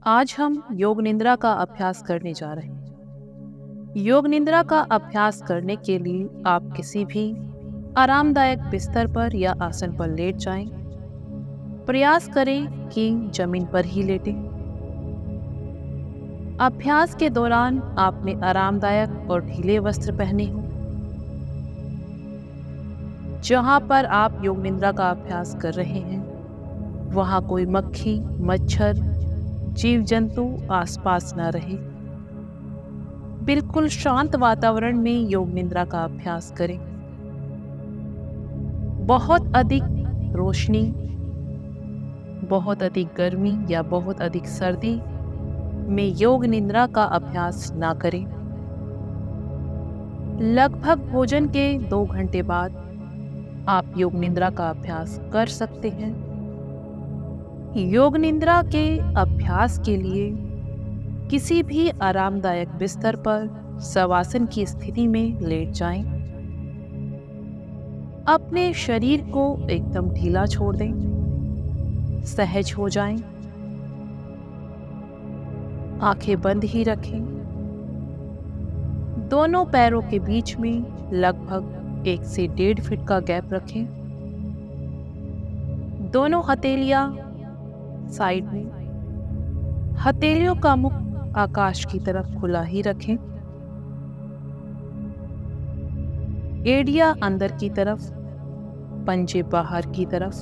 आज हम योग निद्रा का अभ्यास करने जा रहे हैं। योग निद्रा का अभ्यास करने के लिए आप किसी भी आरामदायक बिस्तर पर या आसन पर लेट जाएं। प्रयास करें कि जमीन पर ही लेटें। अभ्यास के दौरान आपने आरामदायक और ढीले वस्त्र पहने हों। जहां पर आप योग निद्रा का अभ्यास कर रहे हैं वहां कोई मक्खी, मच्छर, जीव जंतु आसपास न रहे। बिल्कुल शांत वातावरण में योग निद्रा का अभ्यास करें। बहुत अधिक रोशनी, बहुत अधिक गर्मी या बहुत अधिक सर्दी में योग निद्रा का अभ्यास ना करें। लगभग भोजन के 2 घंटे बाद आप योग निद्रा का अभ्यास कर सकते हैं। योग निद्रा के अभ्यास के लिए किसी भी आरामदायक बिस्तर पर शवासन की स्थिति में लेट जाएं। अपने शरीर को एकदम ढीला छोड़ दें, सहज हो जाएं। आंखें बंद ही रखें। दोनों पैरों के बीच में लगभग 1 से 1.5 फीट का गैप रखें। दोनों हथेलियां साइड में, हथेलियों का मुख आकाश की तरफ खुला ही रखें। एड़ियां अंदर की तरफ, पंजे बाहर की तरफ।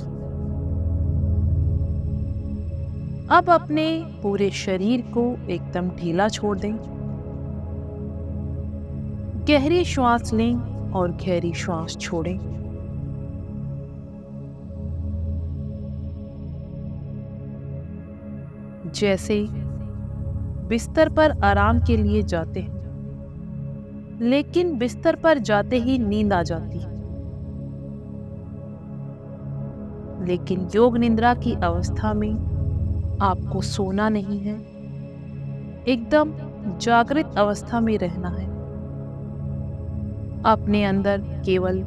अब अपने पूरे शरीर को एकदम ढीला छोड़ दें। गहरी श्वास लें और गहरी श्वास छोड़ें। जैसे बिस्तर पर आराम के लिए जाते हैं, लेकिन बिस्तर पर जाते ही नींद आ जाती है। लेकिन योग निद्रा की अवस्था में आपको सोना नहीं है, एकदम जागृत अवस्था में रहना है। अपने अंदर केवल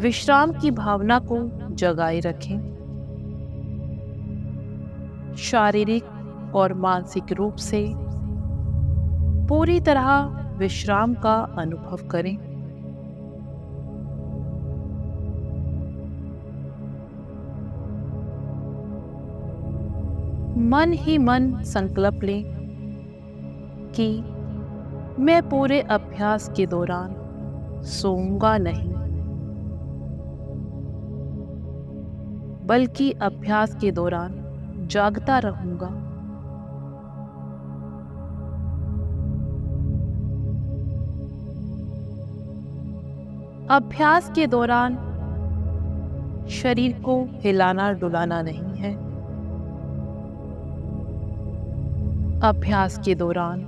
विश्राम की भावना को जगाए रखें। शारीरिक और मानसिक रूप से पूरी तरह विश्राम का अनुभव करें। मन ही मन संकल्प लें कि मैं पूरे अभ्यास के दौरान सोऊंगा नहीं, बल्कि अभ्यास के दौरान जागता रहूंगा। अभ्यास के दौरान शरीर को हिलाना डुलाना नहीं है। अभ्यास के दौरान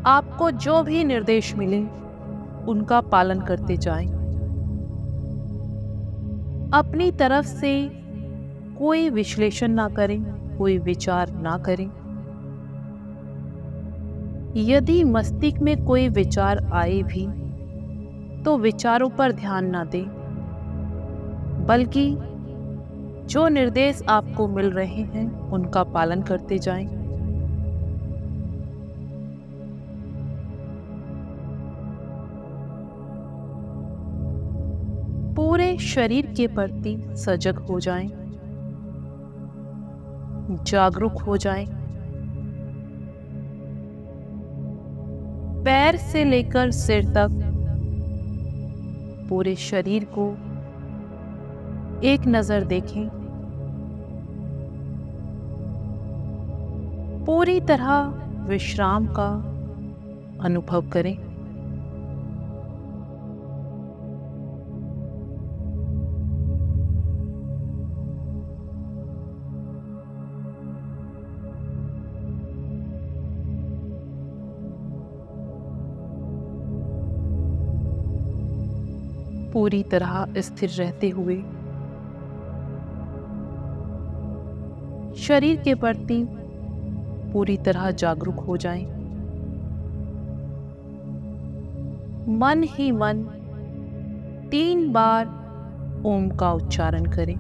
आपको जो भी निर्देश मिले उनका पालन करते जाएं। अपनी तरफ से कोई विश्लेषण ना करें, कोई विचार ना करें। यदि मस्तिष्क में कोई विचार आए भी तो विचारों पर ध्यान ना दें, बल्कि जो निर्देश आपको मिल रहे हैं उनका पालन करते जाएं। पूरे शरीर के प्रति सजग हो जाएं, जागरूक हो जाएं। पैर से लेकर सिर तक पूरे शरीर को एक नजर देखें। पूरी तरह विश्राम का अनुभव करें। पूरी तरह स्थिर रहते हुए शरीर के प्रति पूरी तरह जागरूक हो जाएं। मन ही मन 3 बार ओम का उच्चारण करें।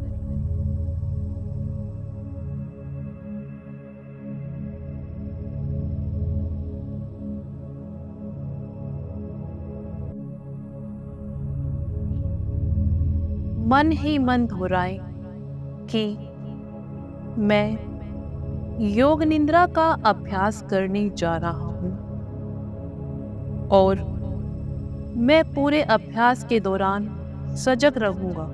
मन ही मन दोहराएं कि मैं योग निद्रा का अभ्यास करने जा रहा हूँ और मैं पूरे अभ्यास के दौरान सजग रहूंगा।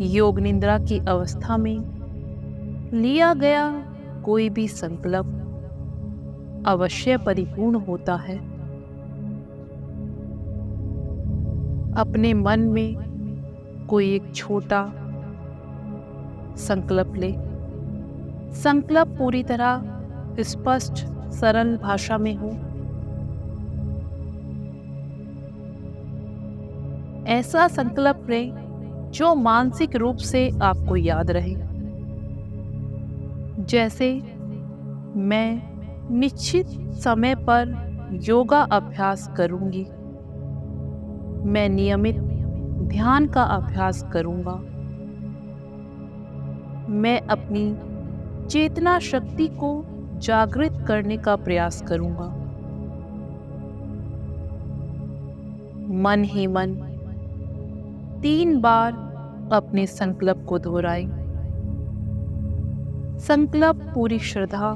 योग निद्रा की अवस्था में लिया गया कोई भी संकल्प अवश्य परिपूर्ण होता है। अपने मन में कोई एक छोटा संकल्प ले। संकल्प पूरी तरह स्पष्ट सरल भाषा में हो। ऐसा संकल्प ले जो मानसिक रूप से आपको याद रहे, जैसे मैं निश्चित समय पर योगा अभ्यास करूंगी, मैं नियमित ध्यान का अभ्यास करूंगा, मैं अपनी चेतना शक्ति को जागृत करने का प्रयास करूंगा। मन ही मन 3 बार अपने संकल्प को दोहराएं। संकल्प पूरी श्रद्धा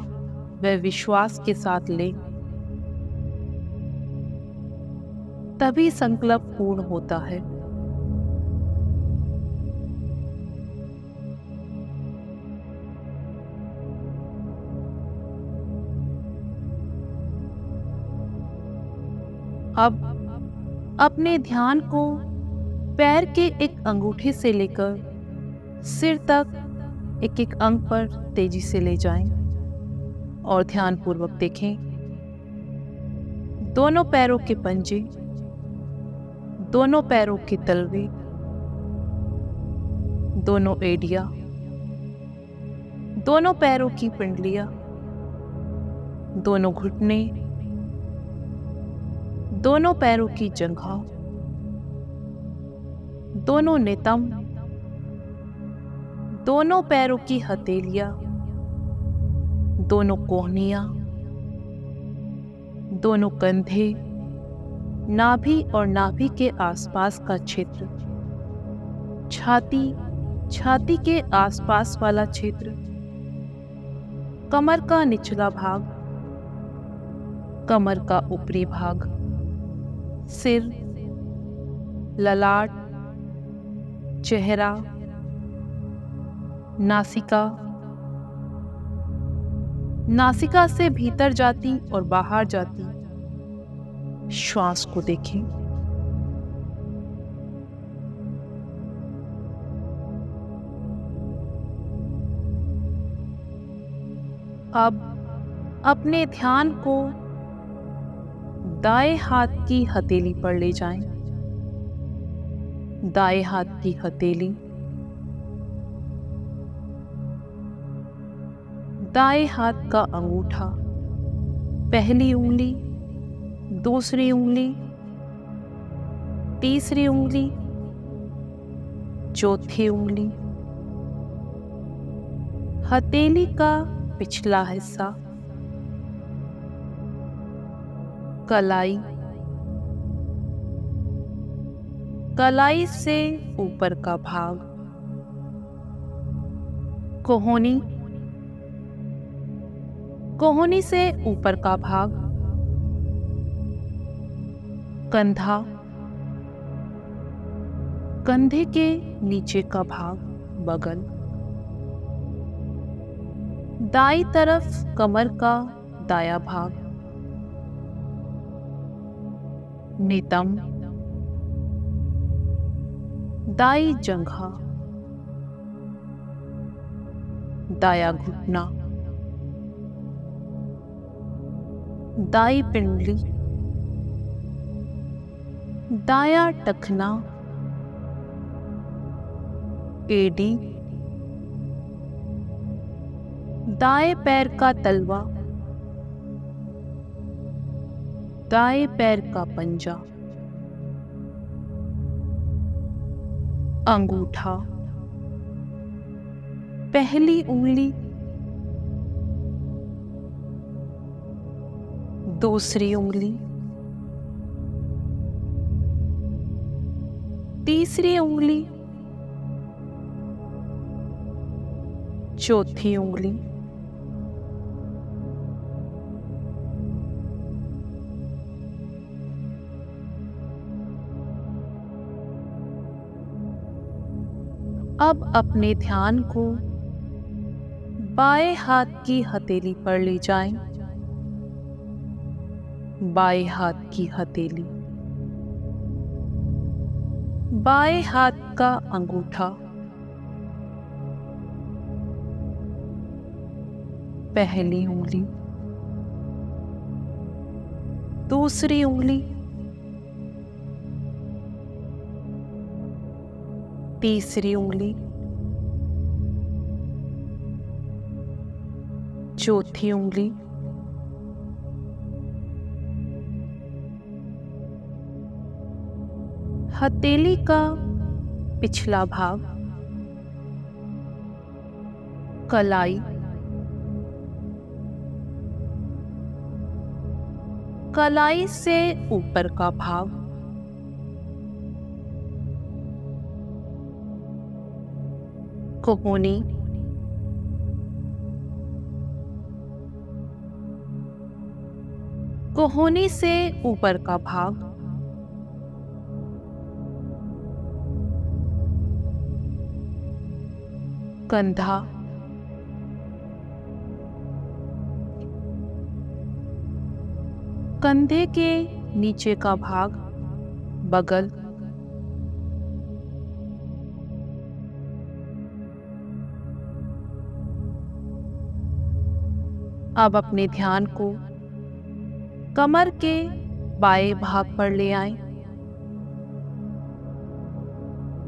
व विश्वास के साथ लें, तभी संकल्प पूर्ण होता है। अब अपने ध्यान को पैर के एक अंगूठे से लेकर सिर तक एक एक अंग पर तेजी से ले जाएं और ध्यानपूर्वक देखें। दोनों पैरों के पंजे, दोनों पैरों के तलवे, दोनों एड़ियां, दोनों पैरों की पिंडलियां, दोनों घुटने, दोनों पैरों की जंघा, दोनों नितंब, दोनों पैरों की हथेलियां, दोनों कोहनियां, दोनों कंधे, नाभि और नाभि के आसपास का क्षेत्र, छाती, छाती के आसपास वाला क्षेत्र, कमर का निचला भाग, कमर का ऊपरी भाग, सिर, ललाट, चेहरा, नासिका, नासिका से भीतर जाती और बाहर जाती श्वास को देखें। अब अपने ध्यान को दाएं हाथ की हथेली पर ले जाएं। दाएं हाथ की हथेली, दाएं हाथ का अंगूठा, पहली उंगली, दूसरी उंगली, तीसरी उंगली, चौथी उंगली, हथेली का पिछला हिस्सा, कलाई, कलाई से ऊपर का भाग, कोहनी, कोहनी से ऊपर का भाग, कंधा, कंधे के नीचे का भाग, बगल, दाईं तरफ कमर का दायां भाग, नितंब, दाईं जंघा, दायां घुटना, दाईं पिंडली, दायां टखना, एड़ी, दाएं पैर का तलवा, दाएं पैर का पंजा, अंगूठा, पहली उंगली, दूसरी उंगली, तीसरी उंगली, चौथी उंगली, अब अपने ध्यान को बाएं हाथ की हथेली पर ले जाएं। बाएं हाथ की हथेली, बाएं हाथ का अंगूठा, पहली उंगली, दूसरी उंगली, तीसरी उंगली, चौथी उंगली, हथेली का पिछला भाग, कलाई, कलाई से ऊपर का भाग, कोहनी, कोहनी से ऊपर का भाग, कंधा, कंधे के नीचे का भाग, बगल, अब अपने ध्यान को कमर के बाएं भाग पर ले आएं।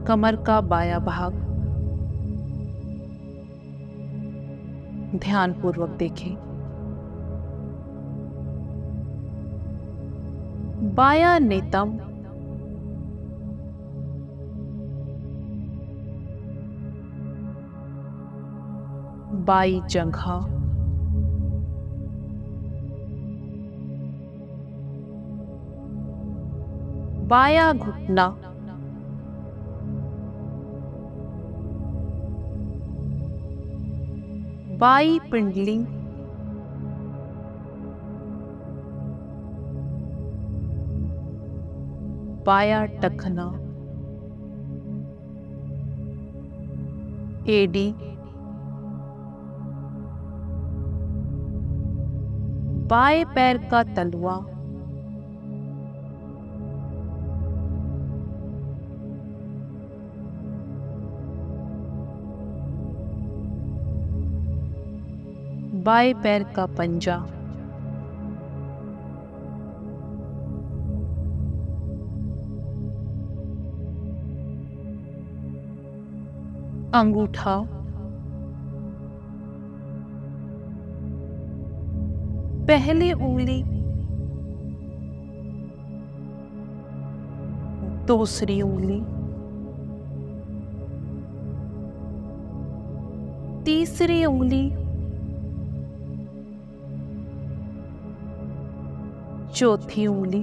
कमर का बायां भाग ध्यानपूर्वक देखें। बायां नेतम, बाई जंघा, बायां घुटना, बाई पिंडली, बायां टखना, एडी, बाएं पैर का तलवा, बाएं पैर का पंजा, अंगूठा, पहली उंगली, दूसरी उंगली, तीसरी उंगली, चौथी उंगली,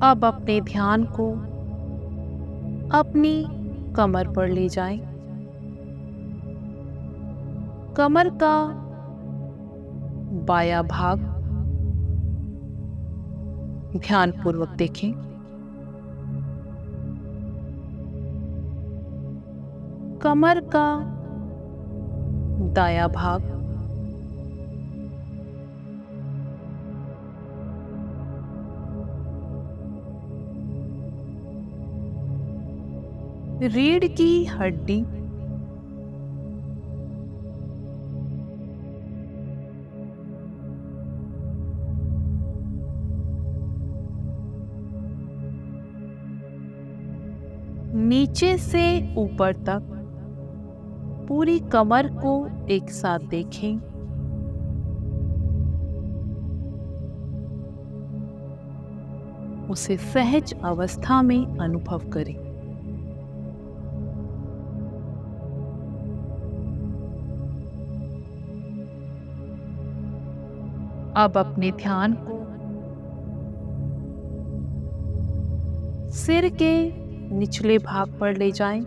अब अपने ध्यान को अपनी कमर पर ले जाएं। कमर का बायां भाग ध्यानपूर्वक देखें। कमर का दायां भाग, रीढ़ की हड्डी, नीचे से ऊपर तक पूरी कमर को एक साथ देखें। उसे सहज अवस्था में अनुभव करें। अब अपने ध्यान को सिर के निचले भाग पर ले जाएं।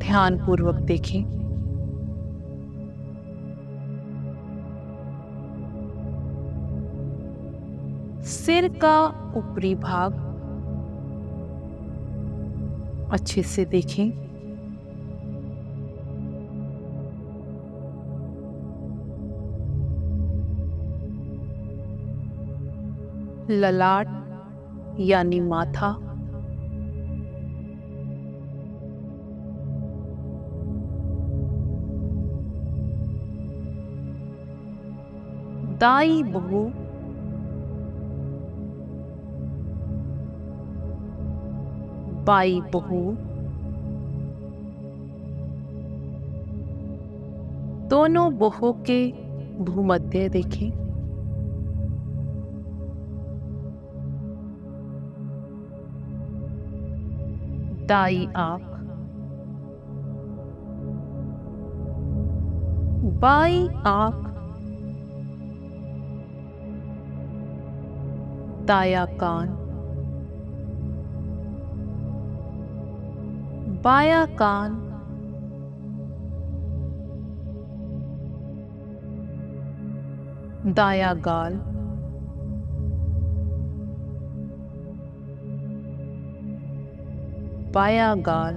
ध्यान पूर्वक देखें। सिर का ऊपरी भाग अच्छे से देखें। ललाट यानी माथा, दाई बाहु, बाई बाहु, दोनों बाहों के भूमध्य देखें। दाई आंख, बाई आंख, दाया कान, बाया कान, दाया गाल, बाया गाल,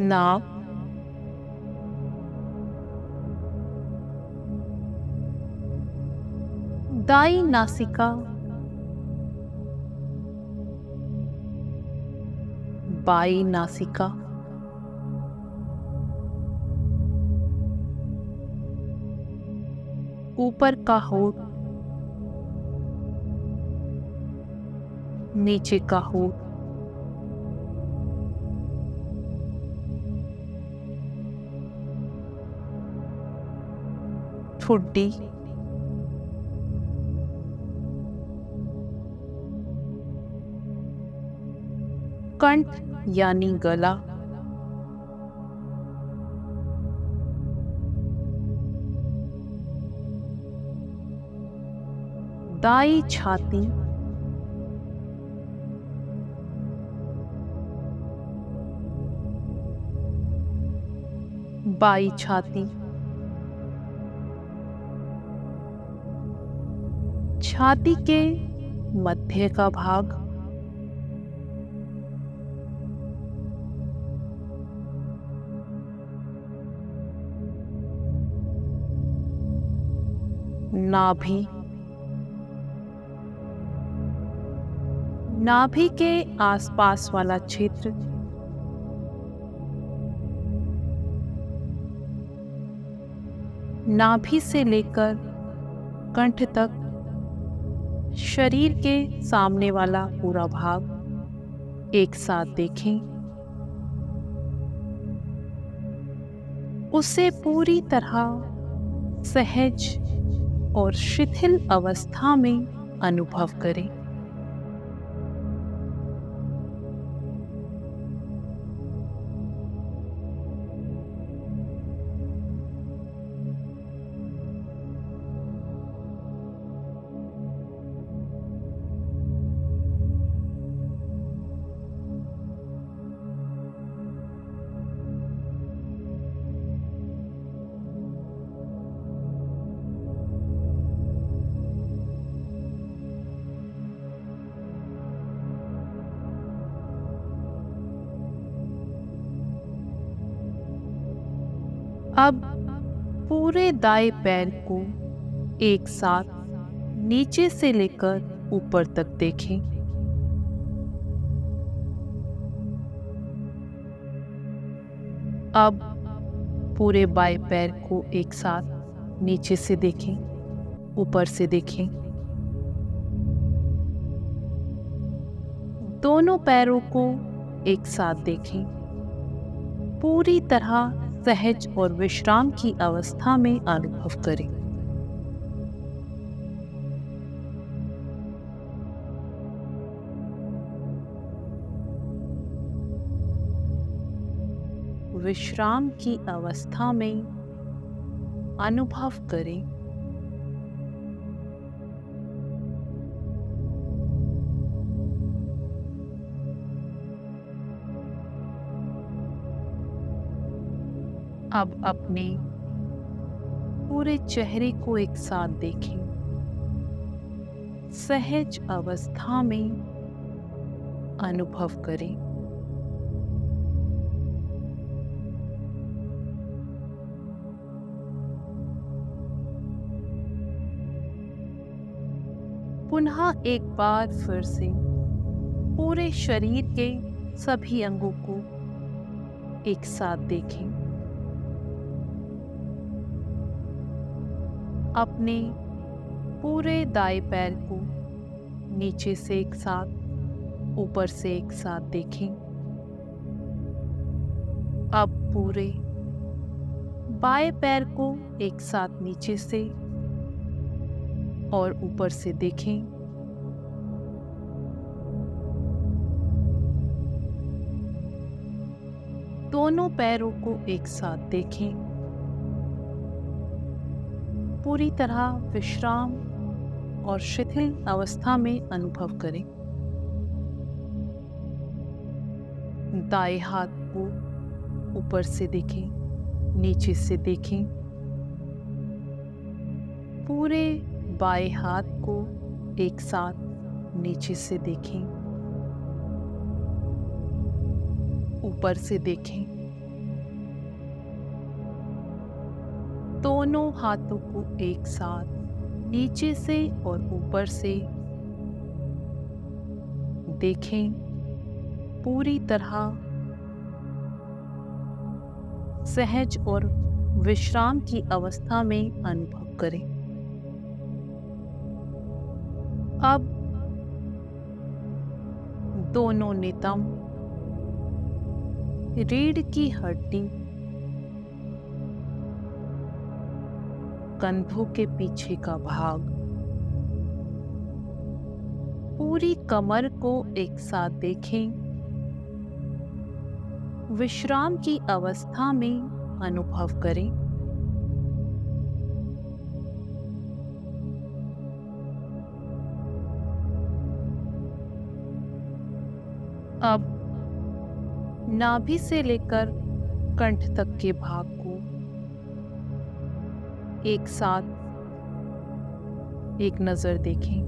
नाक, दाई नासिका, बाई नासिका, ऊपर का होंठ, नीचे का होंठ, ठुड्डी, कंठ यानी गला, दाई छाती, बाई छाती, छाती के मध्य का भाग, नाभि, नाभि के आसपास वाला क्षेत्र, नाभि से लेकर कंठ तक शरीर के सामने वाला पूरा भाग एक साथ देखें। उसे पूरी तरह सहज और शिथिल अवस्था में अनुभव करें। अब पूरे दाएं पैर को एक साथ नीचे से लेकर ऊपर तक देखें। अब पूरे बाएं पैर को एक साथ नीचे से देखें, ऊपर से देखें। दोनों पैरों को एक साथ देखें। पूरी तरह सहज और विश्राम की अवस्था में अनुभव करें। विश्राम की अवस्था में अनुभव करें अब अपने पूरे चेहरे को एक साथ देखें। सहज अवस्था में अनुभव करें। पुनः एक बार फिर से पूरे शरीर के सभी अंगों को एक साथ देखें। अपने पूरे दाएं पैर को नीचे से एक साथ, ऊपर से एक साथ देखें। अब पूरे बाएं पैर को एक साथ नीचे से और ऊपर से देखें। दोनों पैरों को एक साथ देखें। पूरी तरह विश्राम और शिथिल अवस्था में अनुभव करें। दाएं हाथ को ऊपर से देखें, नीचे से देखें। पूरे बाएं हाथ को एक साथ नीचे से देखें, ऊपर से देखें। दोनों हाथों को एक साथ नीचे से और ऊपर से देखें। पूरी तरह सहज और विश्राम की अवस्था में अनुभव करें। अब दोनों नितंब, रीढ़ की हड्डी, कंधों के पीछे का भाग, पूरी कमर को एक साथ देखें। विश्राम की अवस्था में अनुभव करें। अब नाभि से लेकर कंठ तक के भाग को एक साथ एक नजर देखें।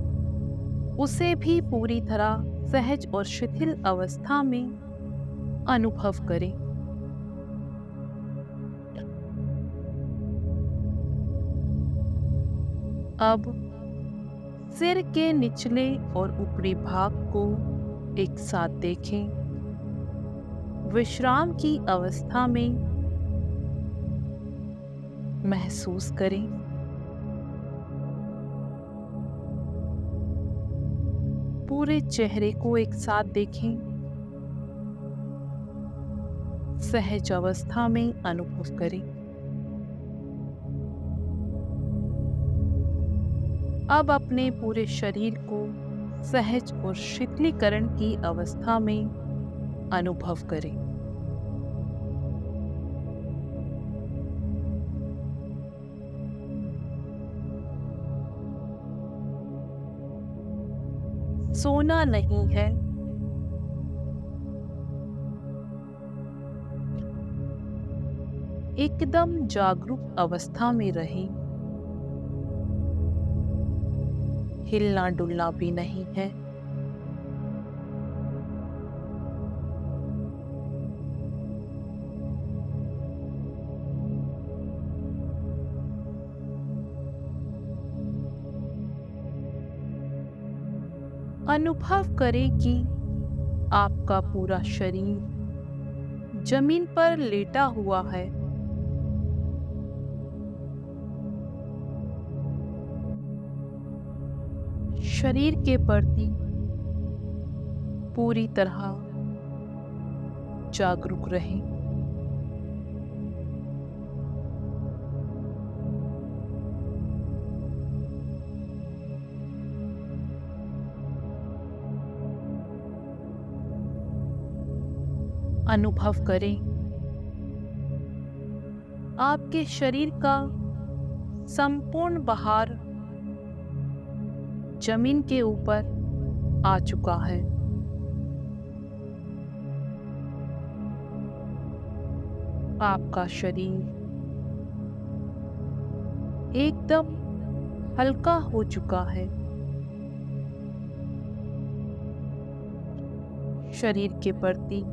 उसे भी पूरी तरह सहज और शिथिल अवस्था में अनुभव करें। अब सिर के निचले और ऊपरी भाग को एक साथ देखें। विश्राम की अवस्था में महसूस करें। पूरे चेहरे को एक साथ देखें। सहज अवस्था में अनुभव करें। अब अपने पूरे शरीर को सहज और शिथिलीकरण की अवस्था में अनुभव करें। सोना नहीं है, एकदम जागरूक अवस्था में रहें। हिलना डुलना भी नहीं है। अनुभव करें कि आपका पूरा शरीर जमीन पर लेटा हुआ है। शरीर के प्रति पूरी तरह जागरूक रहें। अनुभव करें आपके शरीर का संपूर्ण भार जमीन के ऊपर आ चुका है। आपका शरीर एकदम हल्का हो चुका है। शरीर के प्रति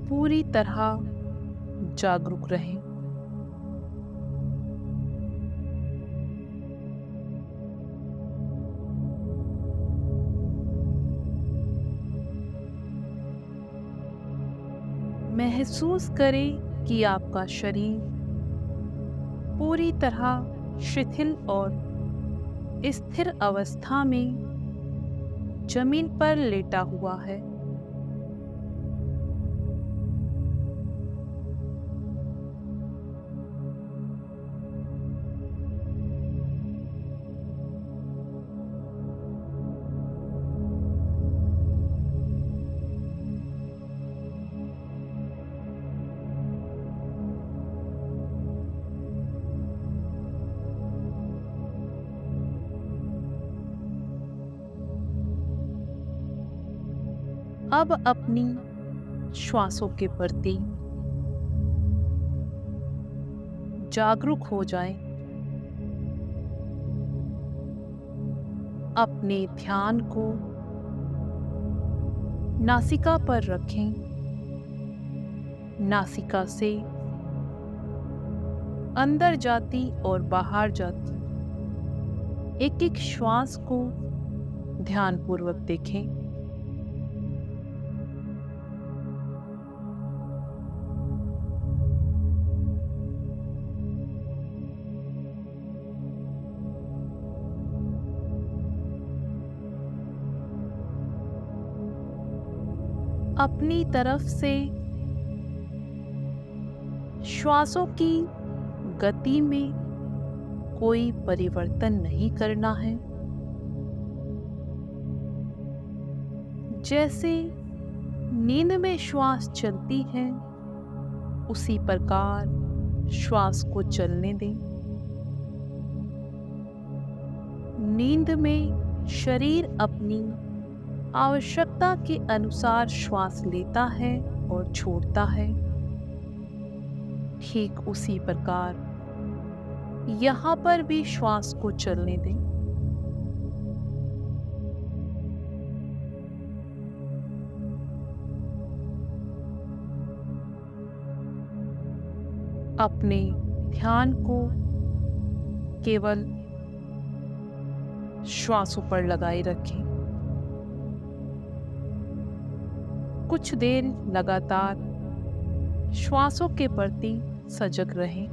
पूरी तरह जागरूक रहें। महसूस करें कि आपका शरीर पूरी तरह शिथिल और स्थिर अवस्था में जमीन पर लेटा हुआ है। अब अपनी श्वासों के प्रति जागरूक हो जाएं। अपने ध्यान को नासिका पर रखें। नासिका से अंदर जाती और बाहर जाती एक एक श्वास को ध्यानपूर्वक देखें। अपनी तरफ से श्वासों की गति में कोई परिवर्तन नहीं करना है। जैसे नींद में श्वास चलती है उसी प्रकार श्वास को चलने दें। नींद में शरीर अपनी आवश्यकता के अनुसार श्वास लेता है और छोड़ता है। ठीक उसी प्रकार यहाँ पर भी श्वास को चलने दें। अपने ध्यान को केवल श्वासों पर लगाए रखें। कुछ देर लगातार श्वासों के प्रति सजग रहें।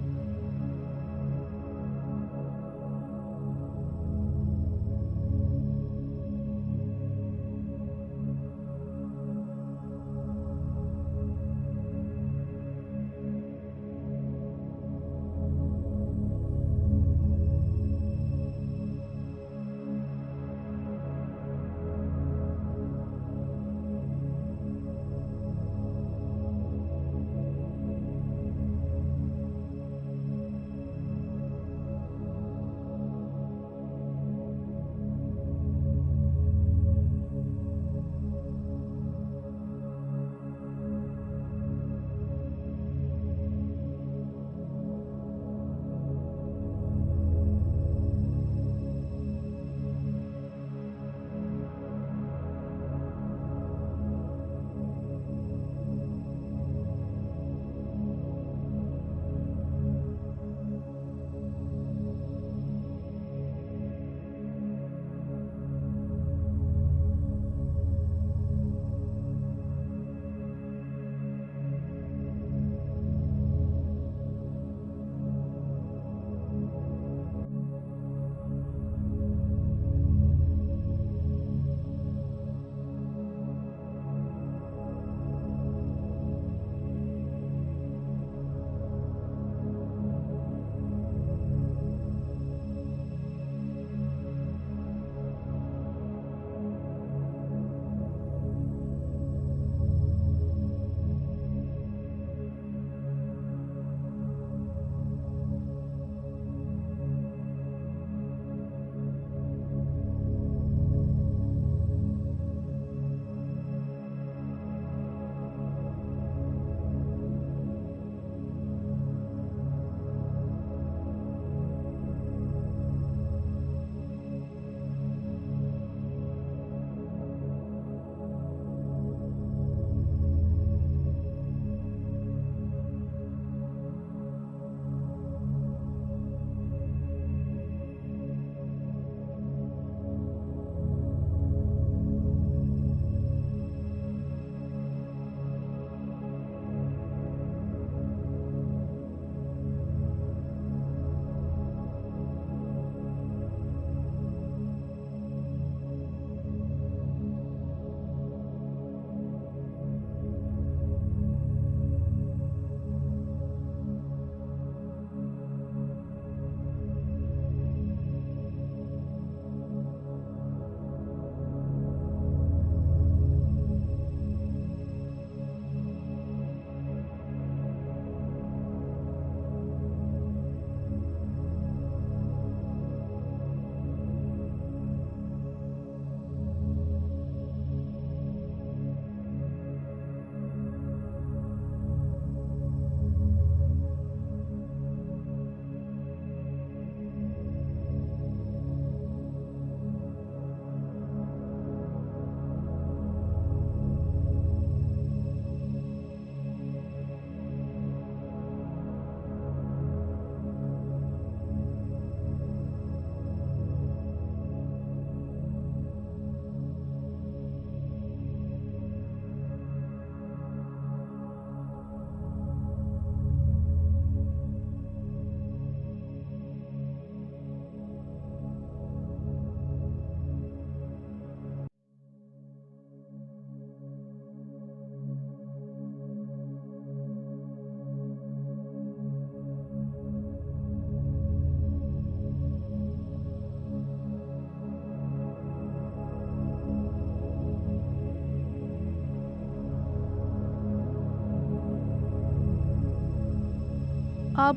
अब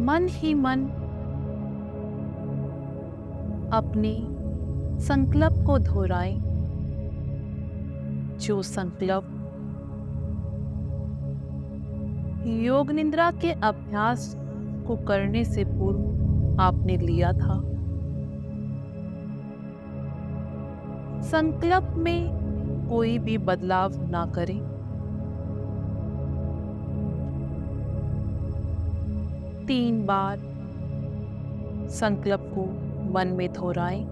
मन ही मन अपने संकल्प को दोहराएं, जो संकल्प योग निद्रा के अभ्यास को करने से पूर्व आपने लिया था। संकल्प में कोई भी बदलाव ना करें। तीन बार संकल्प को मन में दोहराएं।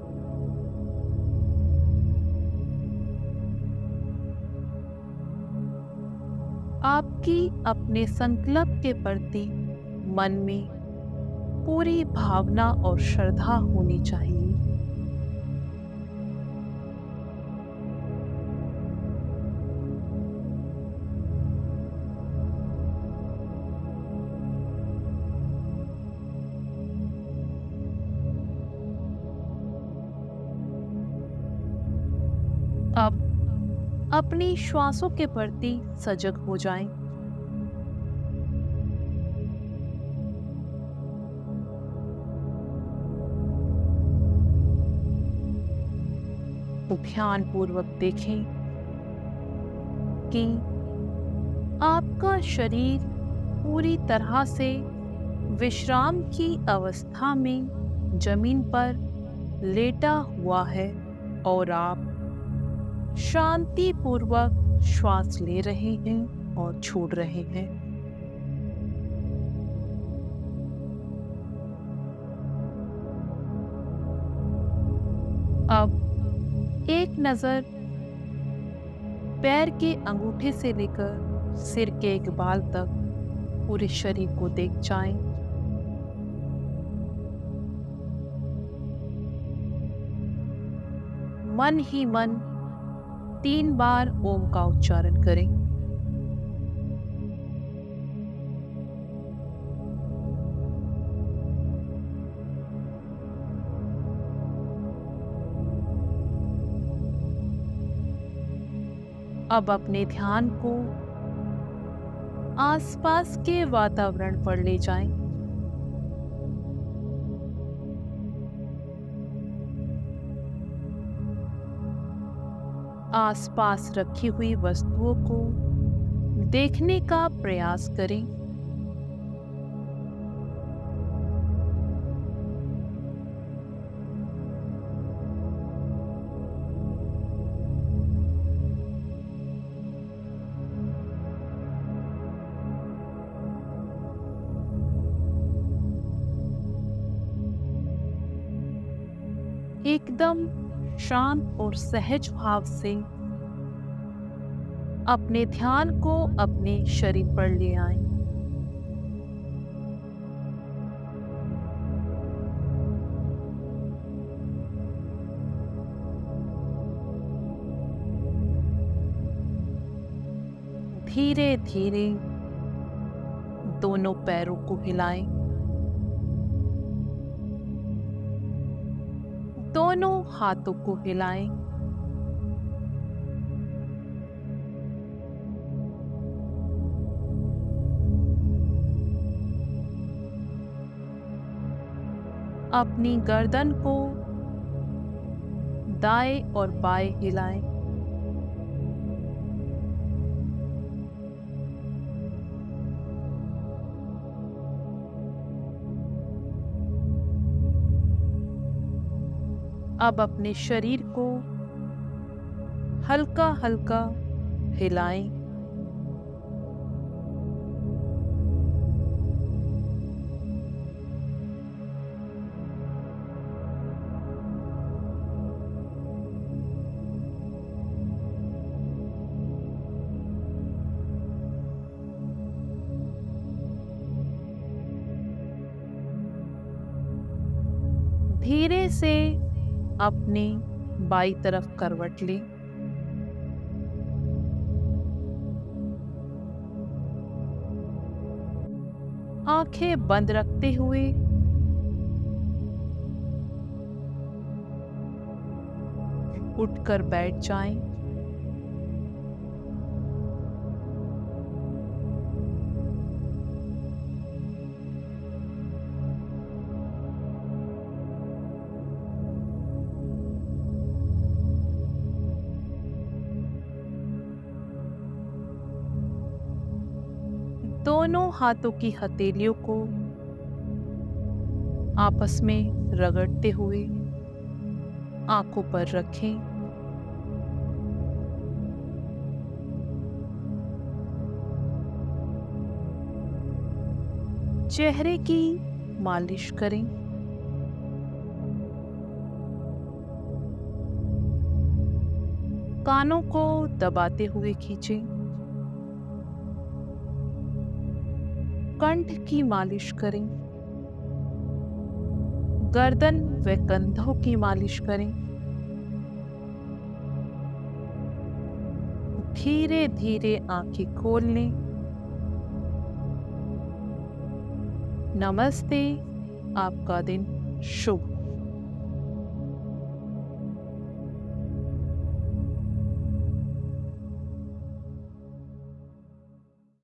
आपकी अपने संकल्प के प्रति मन में पूरी भावना और श्रद्धा होनी चाहिए। अब अपनी श्वासों के प्रति सजग हो जाएं। ध्यान पूर्वक देखें कि आपका शरीर पूरी तरह से विश्राम की अवस्था में जमीन पर लेटा हुआ है और आप शांति पूर्वक श्वास ले रहे हैं और छोड़ रहे हैं। अब एक नजर पैर के अंगूठे से लेकर सिर के एक बाल तक पूरे शरीर को देख जाएं। मन ही मन 3 बार ओम का उच्चारण करें। अब अपने ध्यान को आसपास के वातावरण पर ले जाएं। आसपास रखी हुई वस्तुओं को देखने का प्रयास करें। एकदम शांत और सहज भाव से अपने ध्यान को अपने शरीर पर ले आएं। धीरे धीरे दोनों पैरों को हिलाएं। दोनों हाथों को हिलाएं। अपनी गर्दन को दाएं और बाएं हिलाएं। अब अपने शरीर को हल्का हल्का हिलाएं। धीरे से अपने बाईं तरफ करवट लें। आंखें बंद रखते हुए उठकर बैठ जाएं। दोनों हाथों की हथेलियों को आपस में रगड़ते हुए आंखों पर रखें। चेहरे की मालिश करें। कानों को दबाते हुए खींचें। कंठ की मालिश करें। गर्दन व कंधों की मालिश करें। धीरे धीरे आंखें खोल लें। नमस्ते। आपका दिन शुभ हो।